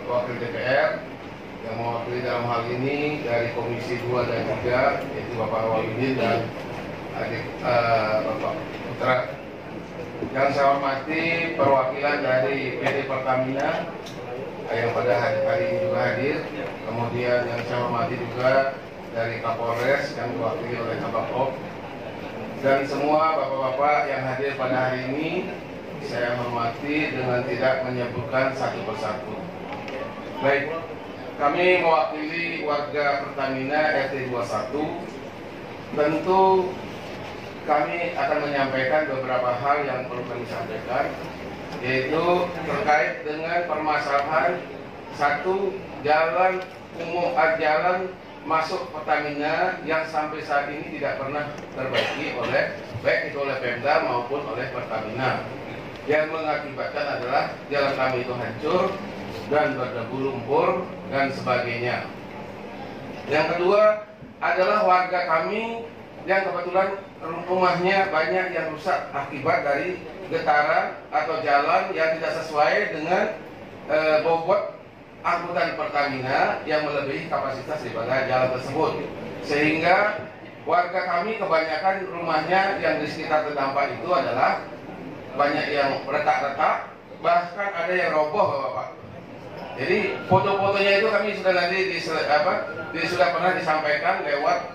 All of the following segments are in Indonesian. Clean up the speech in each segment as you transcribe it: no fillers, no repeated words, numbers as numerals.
Wakil DPR yang mewakili dalam hal ini dari Komisi 2 dan 3, yaitu Bapak Wahyudin dan adik Bapak Putra. Yang saya hormati perwakilan dari PT Pertamina yang pada hari ini juga hadir. Kemudian yang saya hormati juga dari Kapolres yang diwakili oleh Kabak-Op, dan semua bapak-bapak yang hadir pada hari ini saya hormati dengan tidak menyebutkan satu persatu. Baik, kami mewakili warga Pertamina RT 21. Tentu kami akan menyampaikan beberapa hal yang perlu kami sampaikan, yaitu terkait dengan permasalahan satu, jalan umum jalan masuk Pertamina yang sampai saat ini tidak pernah terbaiki oleh baik itu oleh Pemda maupun oleh Pertamina, yang mengakibatkan adalah jalan kami itu hancur dan berdebu lumpur dan sebagainya. Yang kedua adalah warga kami yang kebetulan rumahnya banyak yang rusak akibat dari getaran atau jalan yang tidak sesuai dengan bobot angkutan Pertamina yang melebihi kapasitas daripada jalan tersebut, sehingga warga kami kebanyakan rumahnya yang di sekitar terdampak itu adalah banyak yang retak-retak, bahkan ada yang roboh, Bapak. Jadi foto-fotonya itu kami sudah nanti sudah pernah disampaikan lewat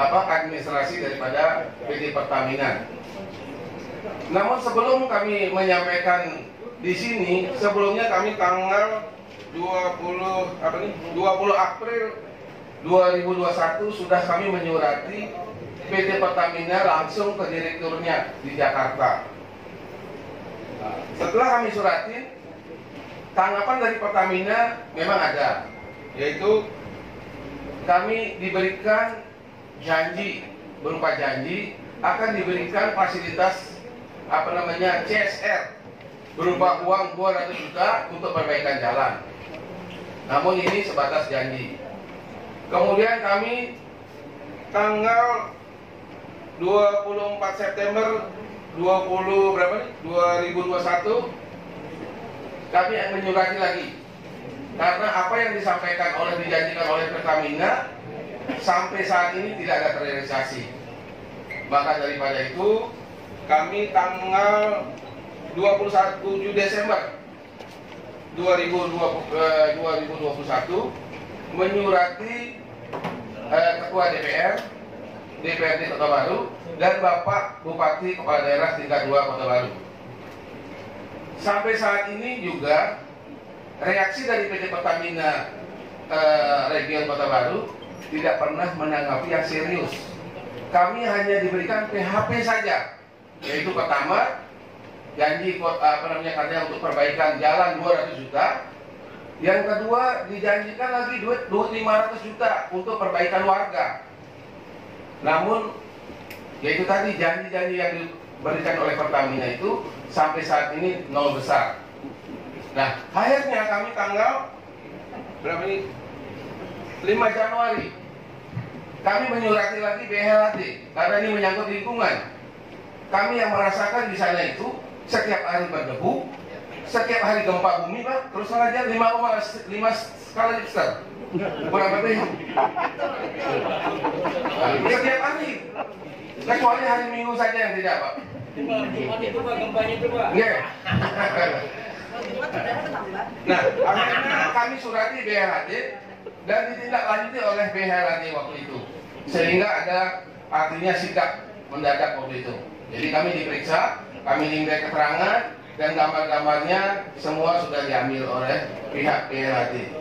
administrasi daripada PT Pertamina. Namun sebelum kami menyampaikan di sini, sebelumnya kami tanggal 20 April 2021 sudah kami menyurati PT Pertamina langsung ke direkturnya di Jakarta. Setelah kami suratin, tanggapan dari Pertamina memang ada, yaitu kami diberikan janji, berupa janji akan diberikan fasilitas CSR berupa uang 200 juta untuk perbaikan jalan. Namun ini sebatas janji. Kemudian kami tanggal 24 September 2021 kami menyurati lagi, karena apa yang dijanjikan oleh Pertamina sampai saat ini tidak ada terrealisasi. Maka daripada itu kami tanggal 27 Desember 2021 menyurati Ketua DPRD Kota Baru dan Bapak Bupati Kepala Daerah tingkat 2 Kota Baru. Sampai saat ini juga reaksi dari PT Pertamina Region Kota Baru tidak pernah menanggapi yang serius. Kami hanya diberikan PHP saja, yaitu pertama janji katanya untuk perbaikan jalan 200 juta. Yang kedua dijanjikan lagi duit 500 juta untuk perbaikan warga. Namun yaitu tadi janji-janji yang diberikan oleh Pertamina itu sampai saat ini nol besar. Nah, akhirnya kami tanggal 5 Januari kami menyurati lagi BLHD karena ini menyangkut lingkungan. Kami yang merasakan di sana itu setiap hari berdebu, setiap hari gempa bumi, Pak, terus saja 5,5 skala Richter. Berapa tuh? Setiap hari, kecuali hari Minggu saja yang tidak, Pak. Jumat itu Pak, gempanya itu Pak. Iya. Nah, akhirnya kami surati BLHD dan ditindaklanjuti oleh BLHD waktu itu, sehingga ada artinya sikap mendadak waktu itu. Jadi kami diperiksa, kami diminta keterangan, dan gambar-gambarnya semua sudah diambil oleh pihak BLHD.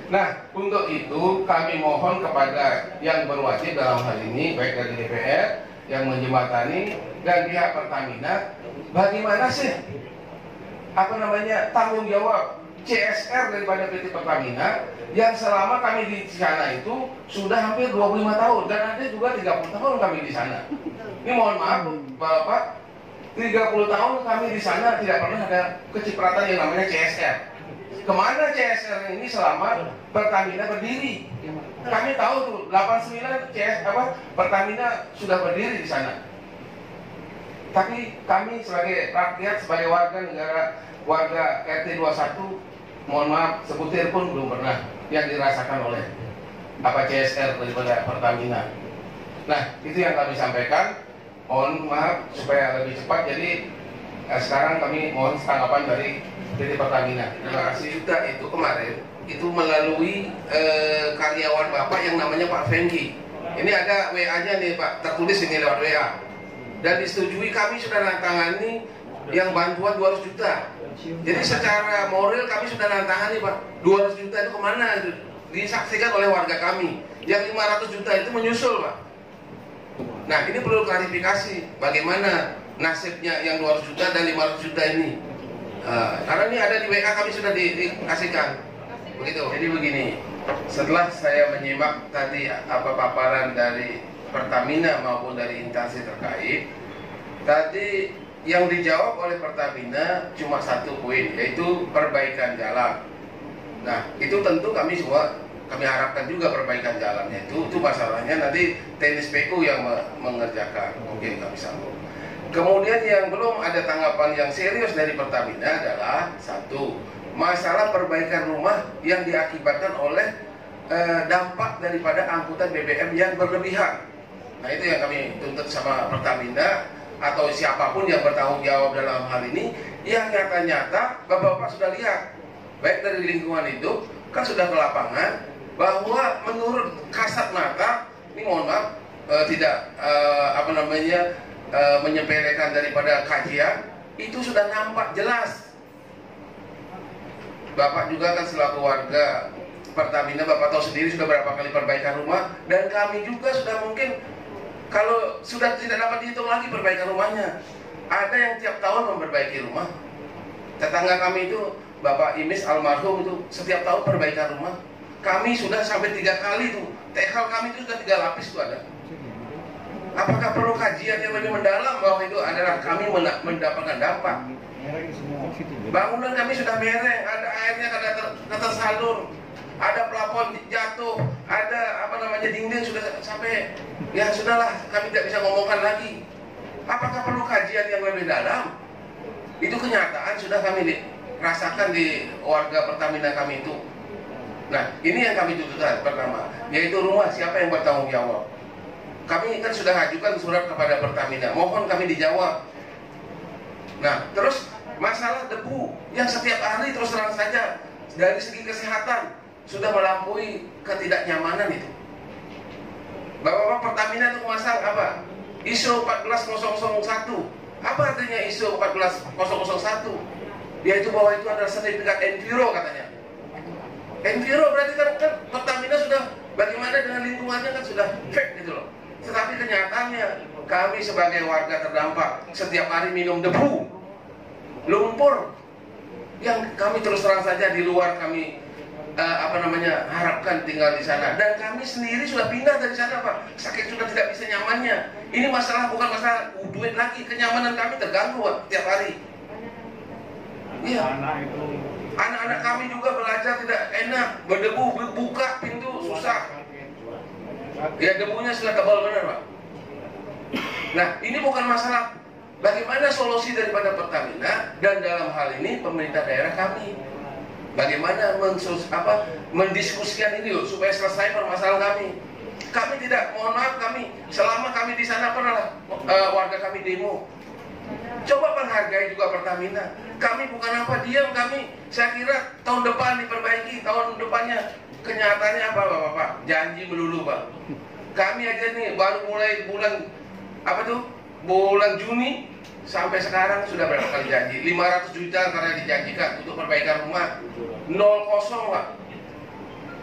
Nah, untuk itu kami mohon kepada yang berwajib dalam hal ini, baik dari DPR yang menjembatani dan pihak Pertamina, bagaimana sih tanggung jawab CSR daripada PT Pertamina yang selama kami di sana itu sudah hampir 25 tahun dan ada juga 30 tahun kami di sana. Ini mohon maaf Bapak, 30 tahun kami di sana tidak pernah ada kecipratan yang namanya CSR. Kemana CSR ini selama Pertamina berdiri? Kami tahu tuh 89 Pertamina sudah berdiri di sana. Tapi kami sebagai rakyat, sebagai warga negara, warga RT 21, mohon maaf, sebutir pun belum pernah yang dirasakan oleh CSR daripada Pertamina. Nah, itu yang kami sampaikan. Mohon maaf supaya lebih cepat. Jadi sekarang kami mohon tanggapan dari PT Pertamina. Terima kasih. Juta itu kemarin itu melalui karyawan Bapak yang namanya Pak Fengki. Ini ada WA-nya nih Pak, tertulis ini lewat WA. Dan disetujui, kami sudah tangani yang bantuan 200 juta. Jadi secara moral kami sudah tangani Pak. 200 juta itu kemana? Itu disaksikan oleh warga kami. Yang 500 juta itu menyusul Pak. Nah, ini perlu klarifikasi bagaimana nasibnya yang 200 juta dan 500 juta ini. Karena ini ada di WA kami sudah dikasihkan. Begitu. Jadi begini, setelah saya menyimak tadi paparan dari Pertamina maupun dari instansi terkait, tadi yang dijawab oleh Pertamina cuma satu poin, yaitu perbaikan jalan. Nah, itu tentu kami semua kami harapkan juga perbaikan jalannya itu masalahnya nanti teknis PU yang mengerjakan, mungkin kami sanggup. Kemudian yang belum ada tanggapan yang serius dari Pertamina adalah satu, masalah perbaikan rumah yang diakibatkan oleh dampak daripada angkutan BBM yang berlebihan. Nah, itu yang kami tuntut sama Pertamina atau siapapun yang bertanggung jawab dalam hal ini, yang nyata-nyata Bapak-bapak sudah lihat, baik dari lingkungan hidup kan sudah ke lapangan, bahwa menurut kasat mata, ini mohon maaf tidak menyepelekan daripada kajian, itu sudah nampak jelas. Bapak juga kan selaku warga Pertamina, Bapak tahu sendiri sudah berapa kali perbaikan rumah, dan kami juga sudah mungkin kalau sudah tidak dapat dihitung lagi perbaikan rumahnya. Ada yang tiap tahun memperbaiki rumah. Tetangga kami itu Bapak Imis almarhum itu setiap tahun perbaikan rumah. Kami sudah sampai 3 kali tuh. TKL kami itu sudah 3 lapis tuh ada. Apakah perlu kajian yang lebih mendalam bahwa itu adalah kami mendapatkan dampak? Bangunan kami sudah mereng, ada airnya kada tersalur, ada plafon jatuh, ada dinding sudah sampai, ya sudahlah, kami tidak bisa ngomongkan lagi. Apakah perlu kajian yang lebih dalam? Itu kenyataan sudah kami rasakan di warga Pertamina kami itu. Nah, ini yang kami tuntutkan pertama, yaitu rumah siapa yang bertanggung jawab. Kami kan sudah ajukan surat kepada Pertamina, mohon kami dijawab. Nah, terus masalah debu yang setiap hari terus terang saja dari segi kesehatan sudah melampaui ketidaknyamanan itu. Bapak-bapak Pertamina itu memasang apa? ISO 14001. Apa artinya ISO 14001? Yaitu bahwa itu adalah sertifikat Enviro katanya. Enviro berarti kan Pertamina sudah bagaimana dengan lingkungannya kan sudah fake gitu loh. Tetapi kenyataannya kami sebagai warga terdampak setiap hari minum debu, lumpur yang kami terus terang saja di luar kami harapkan tinggal di sana, dan kami sendiri sudah pindah dari sana Pak, sakit sudah tidak bisa nyamannya. Ini masalah bukan masalah duit lagi, kenyamanan kami terganggu Pak, tiap hari. Iya. Anak-anak kami juga belajar tidak enak, berdebu, buka pintu susah. Ya debunya sudah tebal benar Pak. Nah, ini bukan masalah bagaimana solusi daripada Pertamina, dan dalam hal ini pemerintah daerah kami. Bagaimana mendiskusikan ini loh, supaya selesai permasalahan kami. Kami tidak, mohon maaf, kami selama kami di sana pernah warga kami demo. Coba menghargai juga Pertamina. Kami bukan diam kami. Saya kira tahun depan diperbaiki, tahun depannya. Kenyataannya apa Bapak? Janji melulu Pak. Kami aja nih baru mulai bulan Juni sampai sekarang sudah berapa kali janji? 500 juta karena dijanjikan untuk perbaikan rumah. 0 kosong Pak.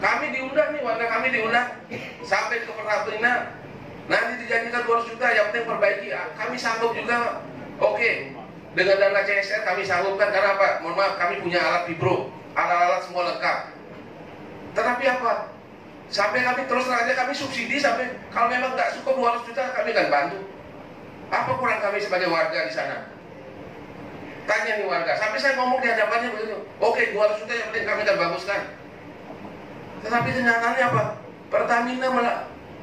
Kami diundang nih, warga kami diundang sampai ke Pertamina. Nanti dijanjikan 200 juta, yang penting perbaiki. Kami sanggup juga Pak. Oke, dengan dana CSR kami sanggupkan karena apa? Mohon maaf, kami punya alat vibro, alat-alat semua lengkap. Tetapi apa? Sampai kami terus saja kami subsidi sampai kalau memang nggak cukup 200 juta kami akan bantu. Apa kurang kami sebagai warga di sana? Tanya nih warga, sampai saya ngomong di hadapannya begitu. Oke, 200 juta yang penting kami akan baguskan. Tetapi kenyataannya apa? Pertamina malah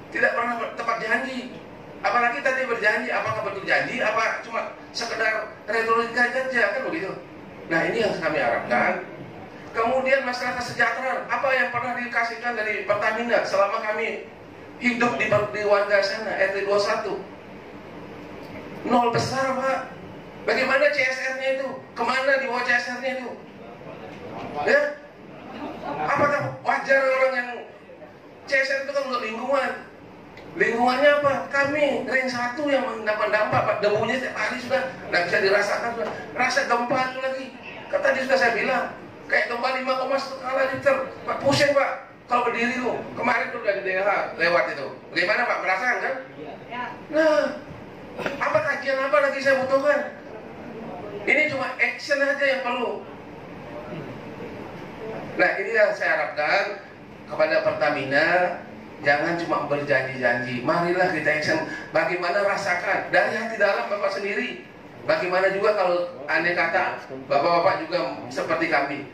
tidak pernah tepat janji. Apalagi tadi berjanji, apakah betul janji, apa cuma sekedar retorika saja, kan begitu. Nah ini yang kami harapkan. Kemudian masalah kesejahteraan, apa yang pernah dikasihkan dari Pertamina selama kami hidup di warga sana, RT 21? Nol besar, Pak. Bagaimana CSR-nya itu? Kemana dibawa CSR-nya itu? Ya? Apakah wajar orang yang CSR itu kan untuk lingkungan? Lingkungannya apa? Kami ring 1 yang mendapat dampak, Pak. Debunya setiap hari sudah tidak bisa dirasakan, sudah. Rasa gempa itu lagi. Kan tadi sudah saya bilang, kayak gempa 5,1 skala Richter. Pak, pusing, Pak. Kalau berdiri tuh, kemarin tuh dari daerah lewat itu. Bagaimana, Pak? Merasakan kan? Nah, apa kajian apa lagi saya butuhkan? Ini cuma action aja yang perlu. Nah, ini yang saya harapkan kepada Pertamina. Jangan cuma berjanji-janji. Marilah kita action. Bagaimana rasakan dari hati dalam Bapak sendiri. Bagaimana juga kalau andai kata Bapak-bapak juga seperti kami.